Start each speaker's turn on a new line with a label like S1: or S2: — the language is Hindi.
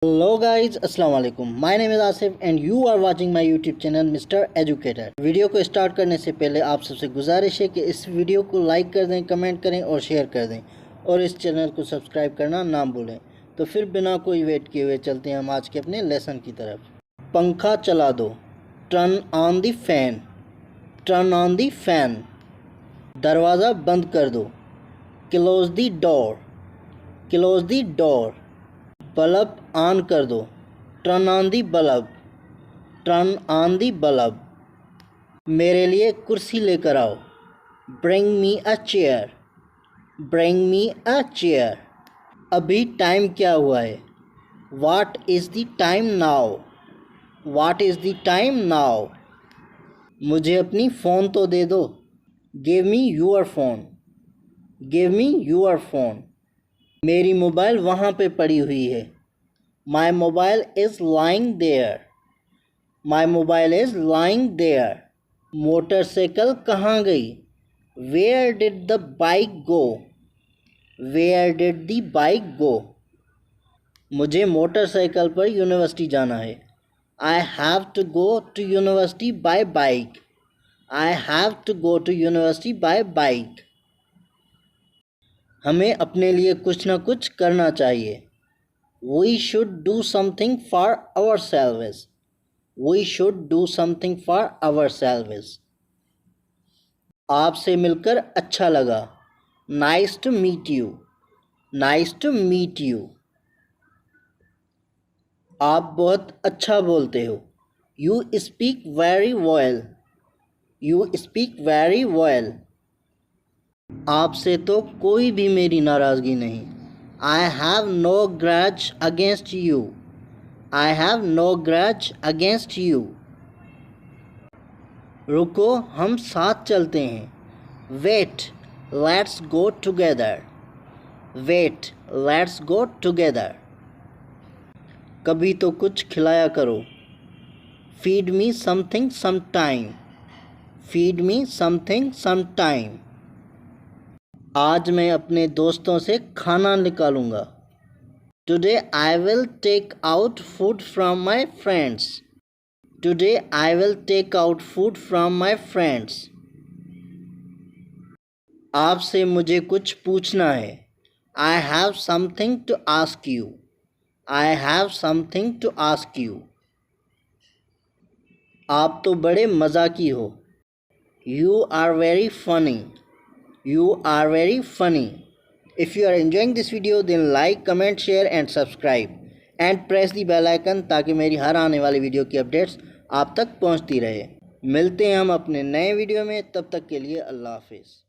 S1: Hello guys, Assalamualaikum. My name is Asif and you are watching my YouTube channel Mr. Educator. Video को स्टार्ट करने से पहले आप सबसे गुजारिश है कि इस वीडियो को लाइक कर दें, कमेंट करें और शेयर कर दें और इस चैनल को सब्सक्राइब करना ना भूलें। तो फिर बिना कोई वेट किए हुए चलते हैं हम आज के अपने लेसन की तरफ। पंखा चला दो, turn on the fan, turn on the fan. दरवाज़ा बंद कर दो, close the door, close the door. Bulb on कर दो, turn on the bulb, turn on the bulb. मेरे लिए कुर्सी लेकर आओ, ब्रिंग मी अ चेयर, ब्रिंग मी अ चेयर। अभी टाइम क्या हुआ है, what is the time now, what is the time now. मुझे अपनी फ़ोन तो दे दो, give me your phone, give me your phone. मेरी मोबाइल वहाँ पे पड़ी हुई है, my mobile is lying there, my mobile is lying there. Motorcycle कहाँ गई, where did the bike go, where did the bike go. मुझे मोटरसाइकिल पर यूनिवर्सिटी जाना है, I have to go to university by bike, I have to go to university by bike. हमें अपने लिए कुछ ना कुछ करना चाहिए, we should do something for ourselves, we should do something for ourselves. आपसे मिलकर अच्छा लगा, nice to meet you, nice to meet you. आप बहुत अच्छा बोलते हो, you speak very well, you speak very well. आपसे तो कोई भी मेरी नाराज़गी नहीं, I have no grudge against you, I have no grudge against you. रुको हम साथ चलते हैं, wait let's go together, wait let's go together. कभी तो कुछ खिलाया करो, feed me something some time, feed me something some time. आज मैं अपने दोस्तों से खाना निकालूंगा, today I will take out food from my friends, today I will take out food from my friends. आपसे मुझे कुछ पूछना है, I have something to ask you, I have something to ask you. आप तो बड़े मज़ाकी हो, you are very funny, you are very funny. If you are enjoying this video then like, comment, share and subscribe and press the bell icon ताकि मेरी हर आने वाली वीडियो की अपडेट्स आप तक पहुंचती रहे। मिलते हैं हम अपने नए वीडियो में, तब तक के लिए अल्लाह हाफिज़।